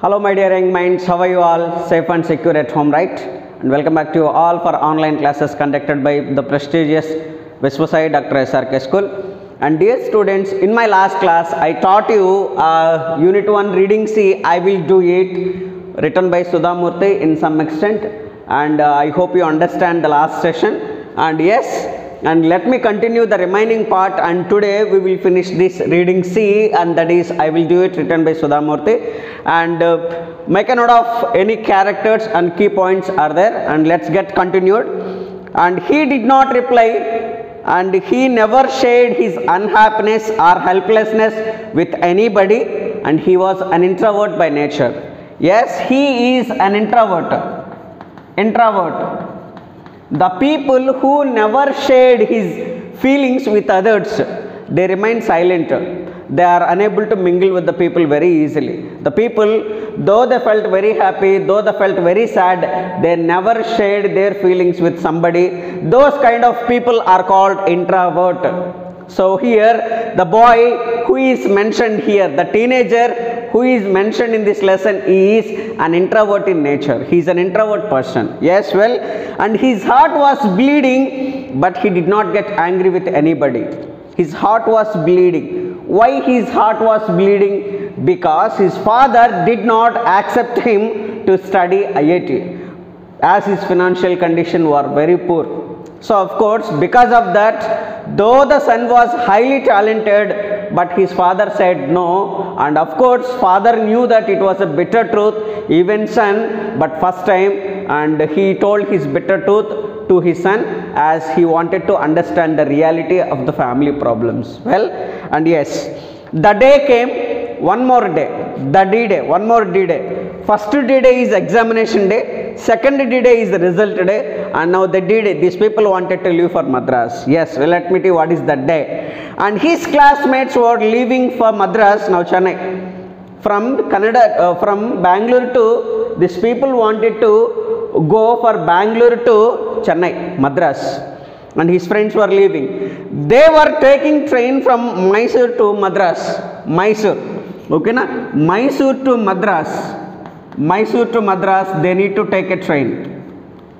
Hello my dear young minds, how are you all? Safe and secure at home, right? And welcome back to you all for online classes conducted by the prestigious Viswasai Dr. SRK School. And dear students, in my last class I taught you Unit 1 Reading C. I will do it, written by Sudha Murthy in some extent, and I hope you understand the last session. And yes, and let me continue the remaining part, and today we will finish this Reading C, and that is I will do it, written by Sudha Murthy. And make a note of any characters and key points are there, and let's get continued. And he did not reply, and he never shared his unhappiness or helplessness with anybody, and he was an introvert by nature. Yes, he is an introvert. The people who never shared his feelings with others, they remain silent. They are unable to mingle with the people very easily. The people, though they felt very happy, though they felt very sad, they never shared their feelings with somebody. Those kind of people are called introvert. So here the boy who is mentioned here, the teenager who is mentioned in this lesson, is an introvert in nature. He is an introvert person. Yes, well, and his heart was bleeding, but he did not get angry with anybody. His heart was bleeding. Why his heart was bleeding? Because his father did not accept him to study IIT, as his financial condition were very poor. So of course, because of that, though the son was highly talented, but his father said no. And of course, father knew that it was a bitter truth, even son, but first time, and he told his bitter truth to his son, as he wanted to understand the reality of the family problems. Well, and yes, the day came, one more day, the D-Day, one more D-Day. First D-Day is examination day, second D-Day is the result day, and now the D-Day, these people wanted to leave for Madras. Yes, well, let me tell you what is that day. And his classmates were leaving for Madras, now Chennai. From Canada, from Bangalore to, these people wanted to go for Bangalore to Chennai, Madras, and his friends were leaving. They were taking train from Mysore to Madras. Mysore, okay na? Mysore to Madras. Mysore to Madras, they need to take a train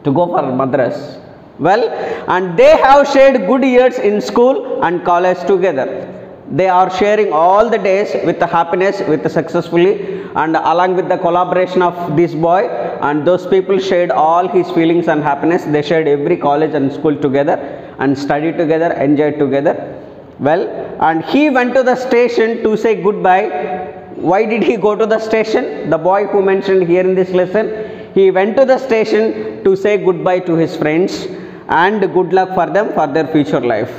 to go for Madras. Well, and they have shared good years in school and college together. They are sharing all the days with the happiness, with the successfully, and along with the collaboration of this boy, and those people shared all his feelings and happiness. They shared every college and school together and studied together, enjoyed together. Well, and he went to the station to say goodbye. Why did he go to the station? The boy who mentioned here in this lesson, he went to the station to say goodbye to his friends and good luck for them for their future life.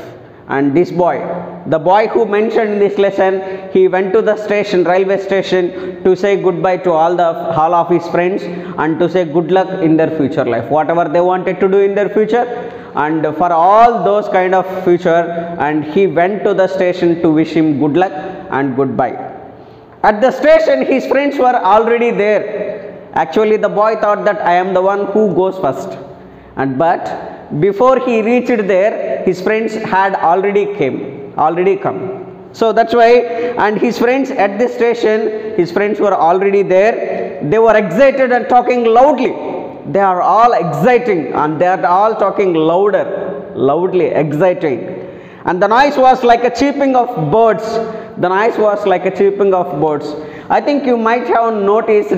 And this boy, the boy who mentioned in this lesson, he went to the station, railway station, to say goodbye to all of his friends and to say good luck in their future life, whatever they wanted to do in their future, and for all those kind of future. And he went to the station to wish him good luck and goodbye. At the station, his friends were already there. Actually, the boy thought that I am the one who goes first, but before he reached there, his friends had already come. So that's why, and his friends at the station, his friends were already there. They were excited and talking loudly. They are all exciting, and they are all talking loudly, exciting. And the noise was like a chirping of birds. The noise was like a chirping of birds. I think you might have noticed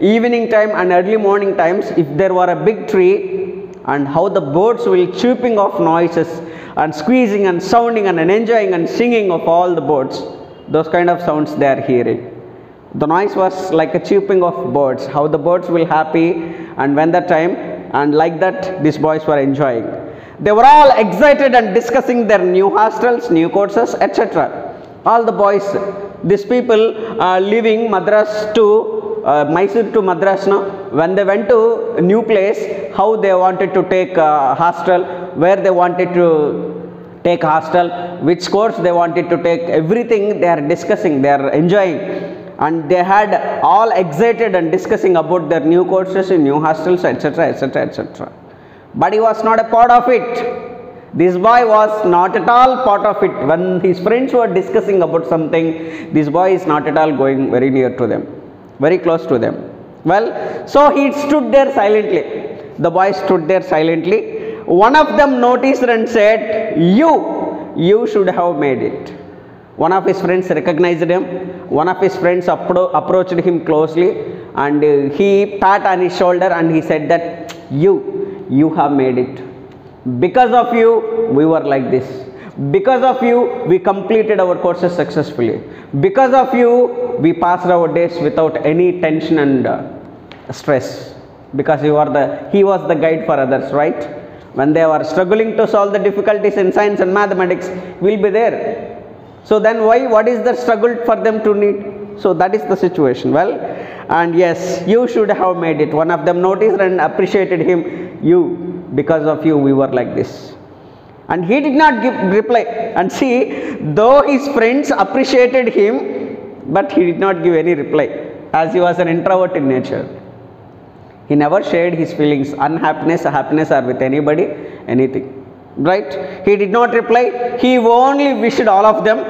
evening time and early morning times, if there were a big tree, and how the birds will chirping of noises and squeezing and sounding and enjoying and singing of all the birds. Those kind of sounds they are hearing. The noise was like a chirping of birds, how the birds will happy, and when that time, and like that these boys were enjoying. They were all excited and discussing their new hostels, new courses, etc. All the boys, these people leaving Madras to Mysore to Madras now, when they went to a new place, how they wanted to take hostel, where they wanted to take hostel, which course they wanted to take, everything they are discussing, they are enjoying, and they had all excited and discussing about their new courses in new hostels, etc., etc., etc. But he was not a part of it. This boy was not at all part of it. When his friends were discussing about something, this boy is not at all going very near to them. very close to them. Well, so he stood there silently. The boy stood there silently. One of them noticed and said, you should have made it. One of his friends recognized him. One of his friends approached him closely, and he pat on his shoulder and he said that you have made it. Because of you, we were like this. Because of you, we completed our courses successfully. Because of you, we passed our days without any tension and stress. Because he was the guide for others, right? When they were struggling to solve the difficulties in science and mathematics, we'll be there. So then what is the struggle for them to need? So that is the situation. Well, and yes, you should have made it. One of them noticed and appreciated him. Because of you, we were like this. And he did not give reply. And see, though his friends appreciated him, but he did not give any reply, as he was an introvert in nature. He never shared his feelings, unhappiness, happiness, or with anybody, anything. Right? He did not reply. He only wished all of them.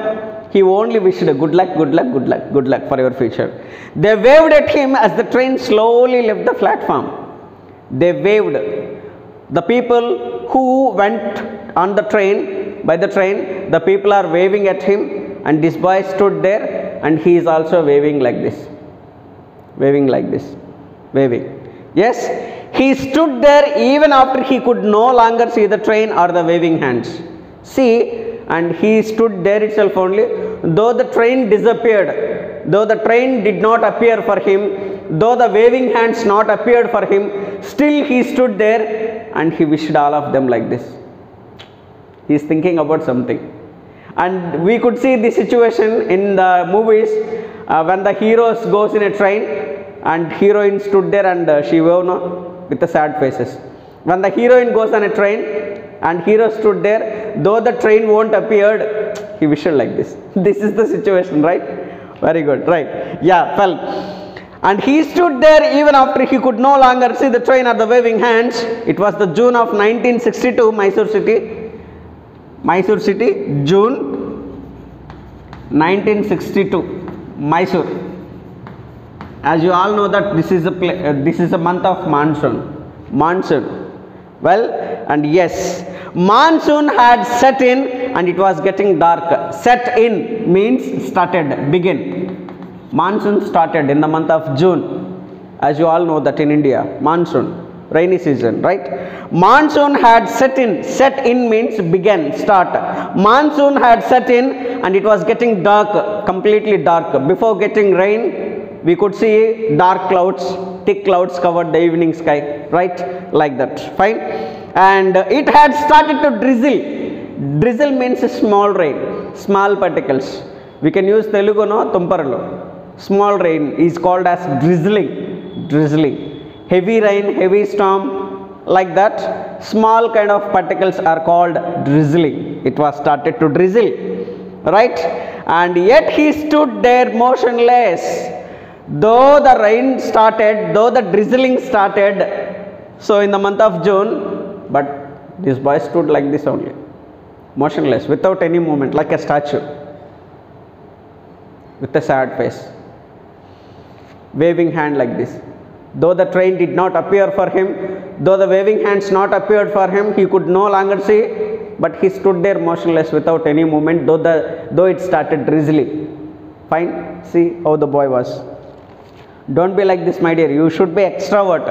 He only wished good luck, good luck, good luck, good luck for your future. They waved at him as the train slowly left the platform. They waved. The people who went on the train, by the train, the people are waving at him, and this boy stood there and he is also waving like this. Waving like this. Waving. Yes, he stood there even after he could no longer see the train or the waving hands. See, and he stood there itself only. Though the train disappeared, though the train did not appear for him, though the waving hands not appeared for him, still he stood there and he wished all of them like this. He is thinking about something. And we could see this situation in the movies when the heroes goes in a train and heroine stood there and she waved with the sad faces. When the heroine goes on a train and hero stood there, though the train won't appeared, he wished like this. This is the situation, right? Very good, right? Yeah, well. And he stood there even after he could no longer see the train or the waving hands. It was the June of 1962, Mysore city. Mysore city, June 1962, Mysore. As you all know that this is a month of monsoon. Well, and yes, monsoon had set in and it was getting dark. Set in means started, begin. Monsoon started in the month of June. As you all know that in India, monsoon, rainy season, right? Monsoon had set in. Set in means begin, start. Monsoon had set in and it was getting dark, completely dark. Before getting rain, we could see dark clouds, thick clouds covered the evening sky, right? Like that, fine. And it had started to drizzle. Drizzle means small rain, small particles. We can use Telugu, no? Tumparalo. Small rain is called as drizzling. Drizzling. Heavy rain, heavy storm, like that. Small kind of particles are called drizzling. It was started to drizzle, right? And yet he stood there motionless. Though the rain started, though the drizzling started, so in the month of June, but this boy stood like this only, motionless, without any movement, like a statue, with a sad face, waving hand like this. Though the train did not appear for him, though the waving hands not appeared for him, he could no longer see, but he stood there motionless without any movement, though it started drizzling. Fine, see how the boy was. Don't be like this, my dear. You should be extrovert.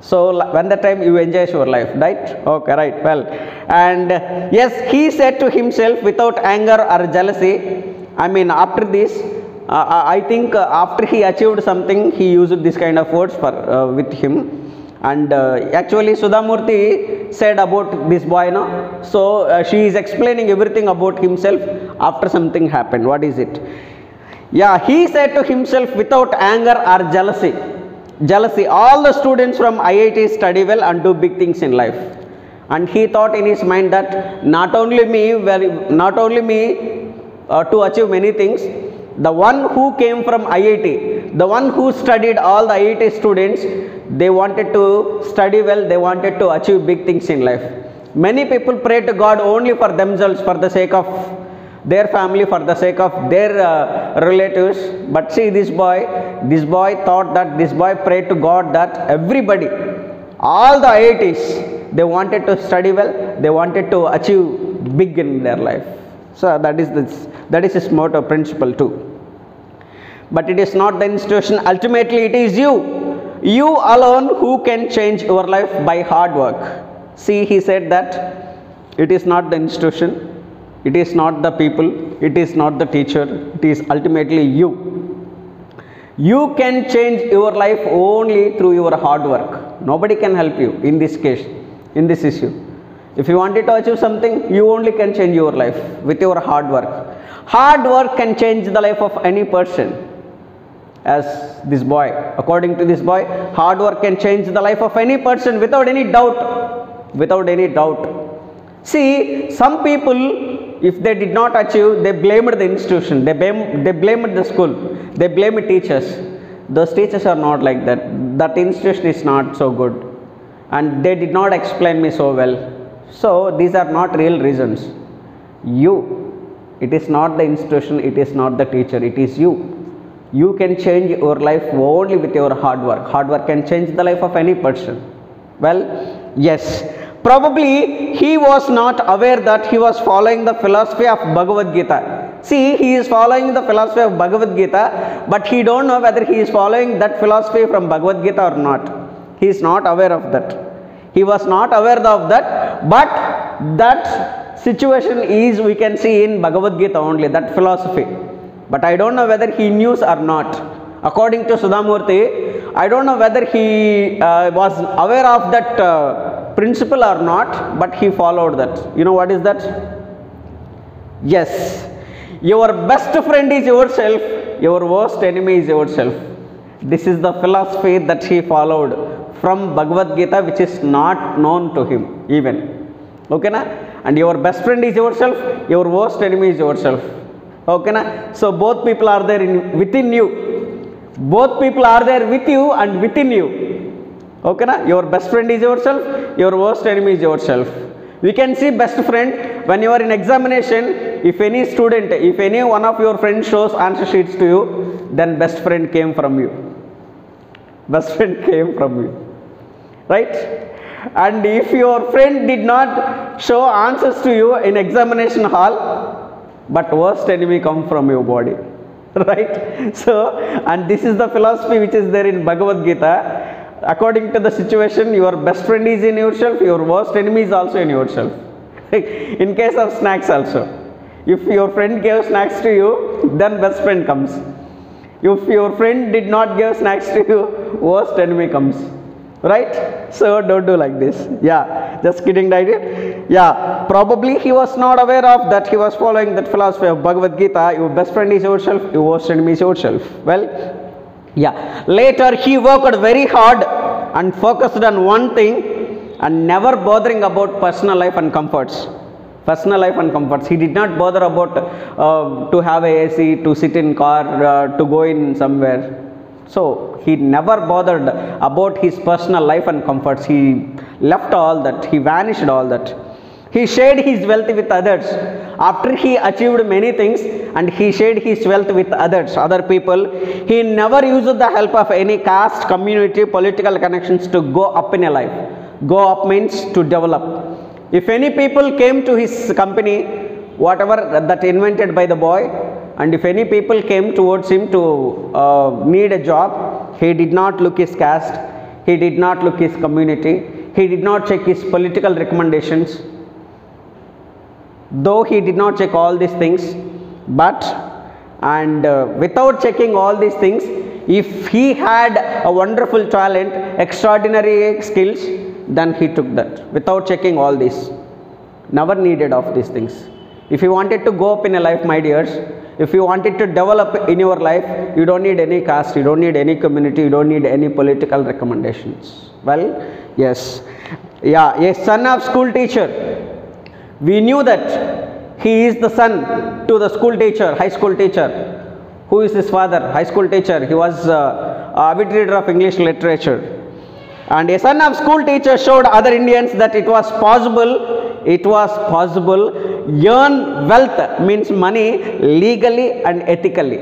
So when the time you enjoy your life, right? Okay, right. Well, and yes, he said to himself without anger or jealousy. I mean, after this, I think after he achieved something, he used this kind of words for with him. And actually, Sudhamurti said about this boy, no? So she is explaining everything about himself after something happened. What is it? Yeah, he said to himself without anger or jealousy. Jealousy. All the students from IIT study well and do big things in life. And he thought in his mind that not only me to achieve many things. The one who came from IIT, the one who studied all the IIT students, they wanted to study well, they wanted to achieve big things in life. Many people pray to God only for themselves, for the sake of their family, for the sake of their relatives. But see, this boy, This boy thought that, this boy prayed to God that everybody, all the IITs, they wanted to study well, they wanted to achieve big in their life. So that is his motto, principle too. But it is not the institution, ultimately it is you alone who can change your life by hard work. See, he said that it is not the institution, it is not the people, it is not the teacher, it is ultimately you. You can change your life only through your hard work. Nobody can help you in this case, in this issue. If you wanted to achieve something, you only can change your life with your hard work. Hard work can change the life of any person. As this boy, according to this boy, hard work can change the life of any person without any doubt. Without any doubt. See, some people, if they did not achieve, they blamed the institution, they blamed the school, they blamed teachers. Those teachers are not like that. That institution is not so good, and they did not explain me so well. So these are not real reasons. It is not the institution, it is not the teacher, it is you. You can change your life only with your hard work. Hard work can change the life of any person. Well, yes. Probably he was not aware that he was following the philosophy of Bhagavad Gita. See, he is following the philosophy of Bhagavad Gita, but he don't know whether he is following that philosophy from Bhagavad Gita or not. He is not aware of that. He was not aware of that, but that situation is, we can see in Bhagavad Gita only, that philosophy. But I don't know whether he knew or not. According to Sudhamurti, I don't know whether he was aware of that principle or not, but he followed that. You know what is that? Yes. Your best friend is yourself, your worst enemy is yourself. This is the philosophy that he followed from Bhagavad Gita, which is not known to him even. Okay na? And your best friend is yourself, your worst enemy is yourself. Okay na? So both people are there within you. Both people are there with you and within you. Okay na? Your best friend is yourself, your worst enemy is yourself. We can see best friend when you are in examination. If any student, if any one of your friends shows answer sheets to you, then best friend came from you. Best friend came from you. Right? And if your friend did not show answers to you in examination hall, but worst enemy come from your body. Right? So, and this is the philosophy which is there in Bhagavad Gita. According to the situation, your best friend is in yourself, your worst enemy is also in yourself. In case of snacks also, if your friend gave snacks to you, then best friend comes. If your friend did not give snacks to you, worst enemy comes. Right? So don't do like this. Yeah, just kidding, right? Yeah, probably he was not aware of that. He was following that philosophy of Bhagavad Gita. Your best friend is yourself, your worst enemy is yourself. Well, yeah. Later he worked very hard and focused on one thing and never bothering about personal life and comforts. Personal life and comforts. He did not bother about to have a AC, to sit in car, to go in somewhere. So he never bothered about his personal life and comforts. He left all that. He vanished all that. He shared his wealth with others. After he achieved many things and he shared his wealth with others, other people, he never used the help of any caste, community, political connections to go up in a life. Go up means to develop. If any people came to his company, whatever that invented by the boy, and if any people came towards him to need a job, he did not look his caste, he did not look his community, he did not check his political recommendations. Though he did not check all these things, but without checking all these things, if he had a wonderful talent, extraordinary skills, then he took that without checking all this. Never needed of these things. If you wanted to go up in a life, my dears, if you wanted to develop in your life, you don't need any caste, you don't need any community, you don't need any political recommendations. Well, yes. Yeah, a son of school teacher. We knew that he is the son to the school teacher, high school teacher. Who is his father? High school teacher. He was avid reader of English literature. And a son of school teacher showed other Indians that it was possible, earn wealth, means money, legally and ethically.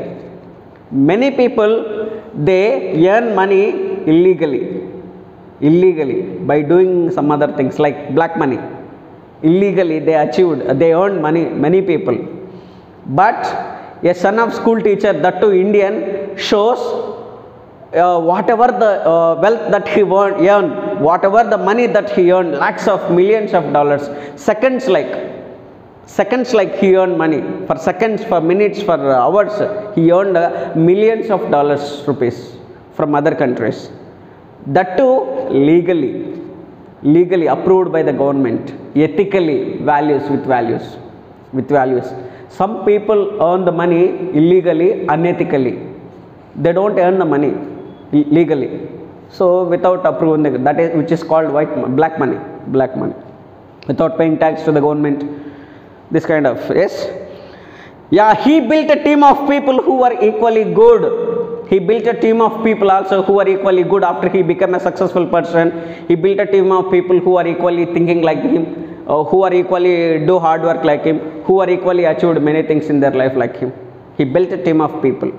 Many people, they earn money illegally by doing some other things like black money. Illegally they earned money, many people. But a son of school teacher, that too Indian, shows whatever the wealth that he earned, whatever the money that he earned, lakhs of millions of dollars, seconds like he earned money, for seconds, for minutes, for hours, he earned millions of dollars, rupees from other countries. That too legally approved by the government, ethically, with values. Some people earn the money illegally, unethically. They don't earn the money legally, so without approving, that is, which is called black money, without paying tax to the government. This kind of, yes. Yeah, he built a team of people who were equally good. He built a team of people also who are equally good. After he became a successful person, he built a team of people who are equally thinking like him, who are equally do hard work like him, who are equally achieved many things in their life like him. He built a team of people,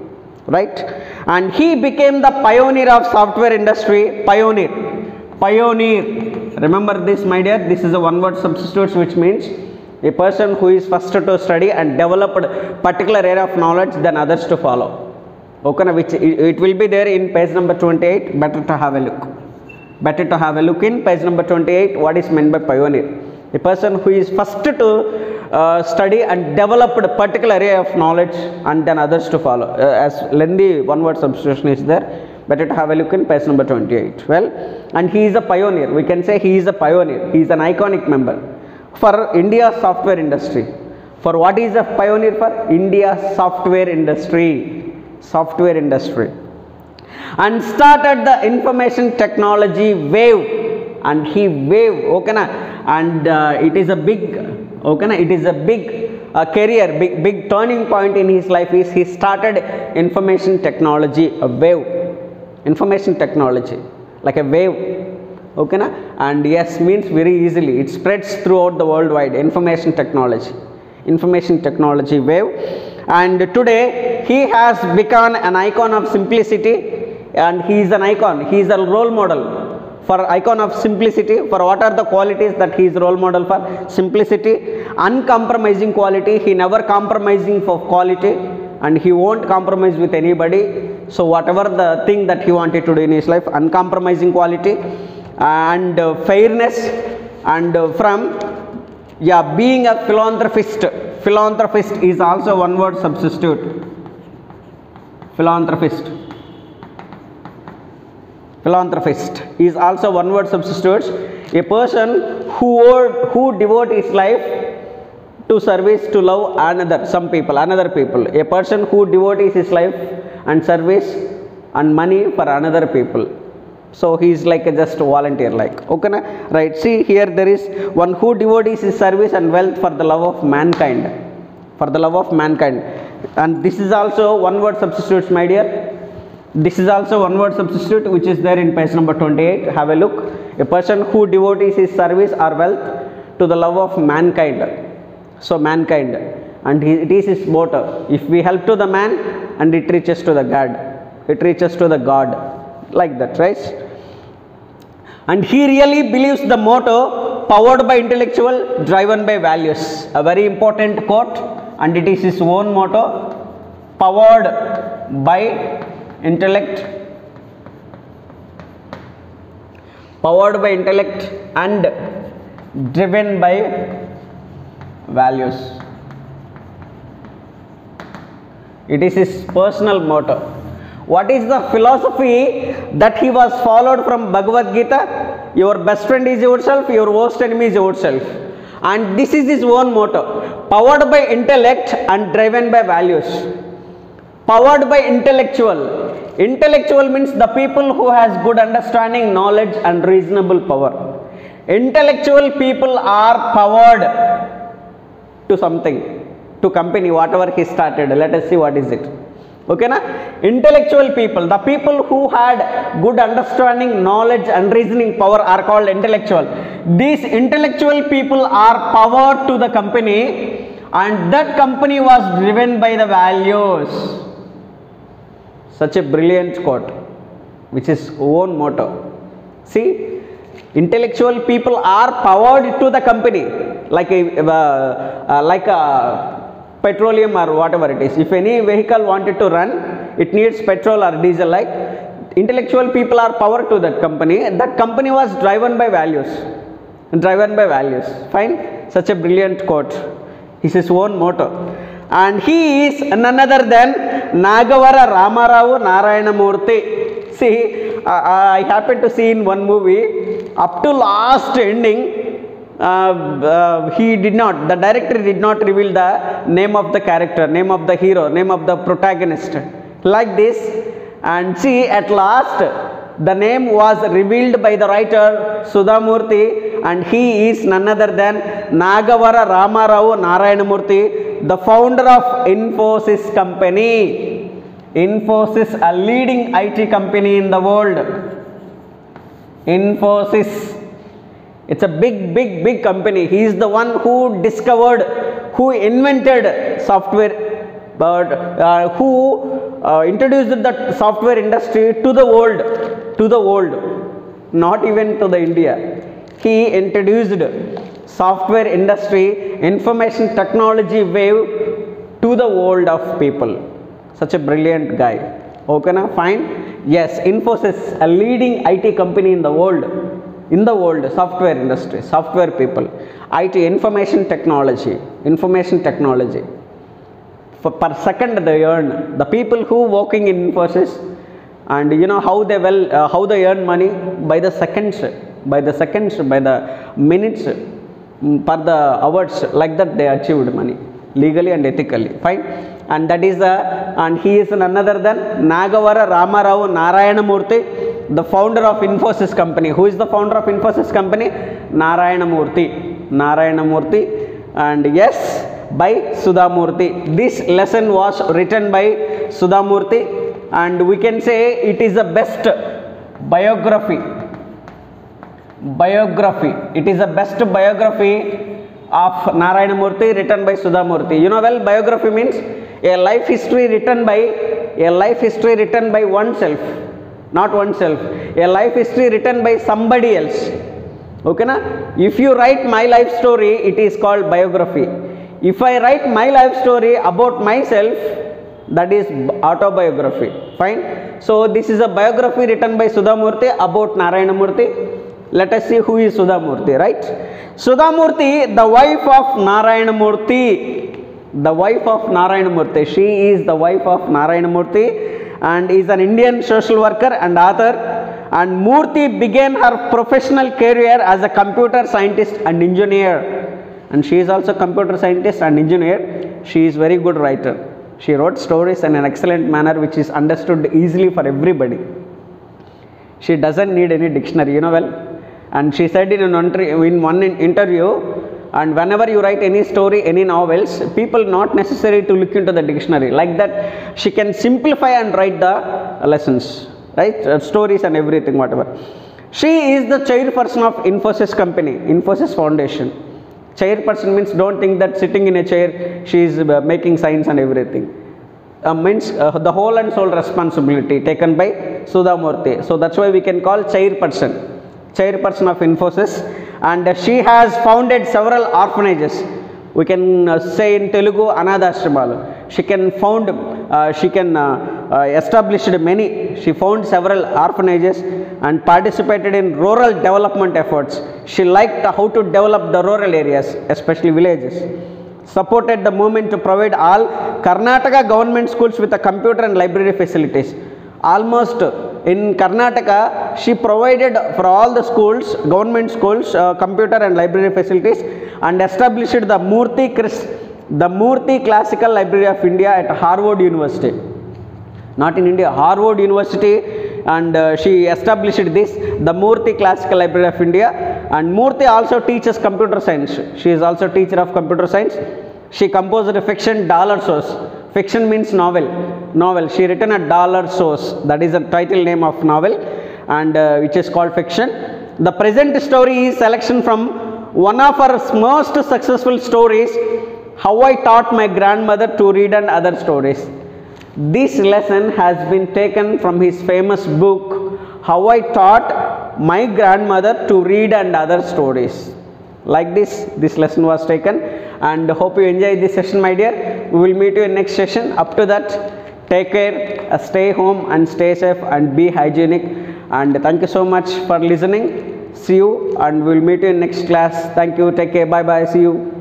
right? And he became the pioneer of software industry. Pioneer. Remember this, my dear. This is a one-word substitute, which means a person who is first to study and developed particular area of knowledge than others to follow. Okay, which it will be there in page number 28. Better to have a look in page number 28 what is meant by pioneer. A person who is first to study and developed a particular area of knowledge and then others to follow. As lengthy one-word substitution is there, better to have a look in page number 28. Well, and he is a pioneer. We can say he is a pioneer. He is an iconic member for India's software industry. For what is a pioneer for? India's software industry. And started the information technology wave. And he okay na? And it is a big, okay na? It is a big career, big turning point in his life is he started information technology, a wave. Information technology, like a wave. Okay na? And yes means very easily, it spreads throughout the worldwide. Information technology wave. And today he has become an icon of simplicity, and he is an icon, he is a role model for icon of simplicity. For what are the qualities that he is role model for? Simplicity, uncompromising quality. He never compromising for quality, and he won't compromise with anybody. So whatever the thing that he wanted to do in his life, uncompromising quality, and fairness, and from being a philanthropist. Philanthropist is also one word substitute. Philanthropist is also one word substitute. A person who devote his life to service, to love another people. A person who devotes his life and service and money for another people. So he is like a just volunteer like. Okay na? Right. See here there is one who devotes his service and wealth for the love of mankind. And this is also one word substitute, my dear. This is also one word substitute which is there in page number 28. Have a look. A person who devotes his service or wealth to the love of mankind. So mankind, and it is his motto. If we help to the man, and it reaches to the God. Like that, right? And he really believes the motto, powered by intellectual, driven by values. A very important quote, and it is his own motto, powered by intellect and driven by values. It is his personal motto. What is the philosophy that he was followed from Bhagavad Gita? Your best friend is yourself, your worst enemy is yourself. And this is his own motto, powered by intellect and driven by values. Powered by intellectual. Intellectual means the people who has good understanding, knowledge and reasonable power. Intellectual people are powered to something, to company, whatever he started. Let us see what is it. Okay na? Intellectual people, the people who had good understanding, knowledge and reasoning power are called intellectual. These intellectual people are powered to the company, and that company was driven by the values. Such a brilliant quote, which is own motto. See, intellectual people are powered to the company, like a petroleum or whatever it is. If any vehicle wanted to run, it needs petrol or diesel. Like, intellectual people are powered to that company. That company was driven by values. Fine. Such a brilliant quote. It's his own motto. And he is none other than Nagavara Ramarao Narayanamurthy. See, I happened to see in one movie, up to last ending, the director did not reveal the name of the character, name of the hero, name of the protagonist. Like this. And see, at last, the name was revealed by the writer Sudhamurthy, and he is none other than Nagavara Ramarao Narayanamurthy, the founder of Infosys company. Infosys, a leading IT company in the world. Infosys, it's a big company. He is the one who discovered, who invented software, but who introduced the software industry to the world, not even to the India. He introduced software industry, information technology wave to the world of people. Such a brilliant guy. Okay, na? Fine. Yes, Infosys, a leading IT company in the world, software industry, software people, IT, information technology. Per second they earn. The people who working in Infosys, and you know how they earn money by the seconds, by the minutes, per the hours. Like that they achieved money legally and ethically. Fine. And that is and he is none other than Nagavara Ramarao Narayanamurthy, the founder of Infosys company. Who is the founder of Infosys company? Narayanamurthy. And yes, by Sudhamurthy. This lesson was written by Sudhamurthy, and we can say it is the best biography. It is the best biography of Narayanamurthy written by Sudhamurthy. You know well, biography means a life history written by oneself, not oneself. A life history written by somebody else. Okay, na? If you write my life story, it is called biography. If I write my life story about myself, that is autobiography. Fine. So this is a biography written by Sudhamurthy about Narayanamurthy. Let us see who is Sudhamurthy, right? Sudhamurthy, the wife of Narayanamurthy. She is the wife of Narayanamurthy and is an Indian social worker and author. And Murthy began her professional career as a computer scientist and engineer. And she is also computer scientist and engineer. She is very good writer. She wrote stories in an excellent manner which is understood easily for everybody. She doesn't need any dictionary, you know well. And she said in one interview, and whenever you write any story, any novels, people not necessary to look into the dictionary. Like that, she can simplify and write the lessons, right? Stories and everything, whatever. She is the chairperson of Infosys company, Infosys Foundation. Chairperson means don't think that sitting in a chair, she is making signs and everything. Means the whole and sole responsibility taken by Sudhamurthy. So that's why we can call chairperson of Infosys. And she has founded several orphanages. We can say in Telugu, Anadhashramalu. She can established many. She found several orphanages and participated in rural development efforts. She liked how to develop the rural areas, especially villages. Supported the movement to provide all Karnataka government schools with a computer and library facilities. Almost in Karnataka, she provided for all the schools, government schools, computer and library facilities, and established the Murthy Classical Library of India at Harvard University. Not in India, Harvard University, and she established this, the Murthy Classical Library of India. And Murthy also teaches computer science. She is also teacher of computer science. She composed a fiction, Dollar Source. Fiction means novel. She written a Dollar Source. That is the title name of novel, and which is called fiction. The present story is selection from one of her most successful stories, How I Taught My Grandmother to Read and Other Stories. This lesson has been taken from his famous book, How I Taught My Grandmother to Read and Other Stories. Like this lesson was taken, and hope you enjoy this session, my dear. We will meet you in next session. Up to that, take care, stay home and stay safe and be hygienic. And thank you so much for listening. See you, and we will meet you in next class. Thank you. Take care. Bye bye. See you.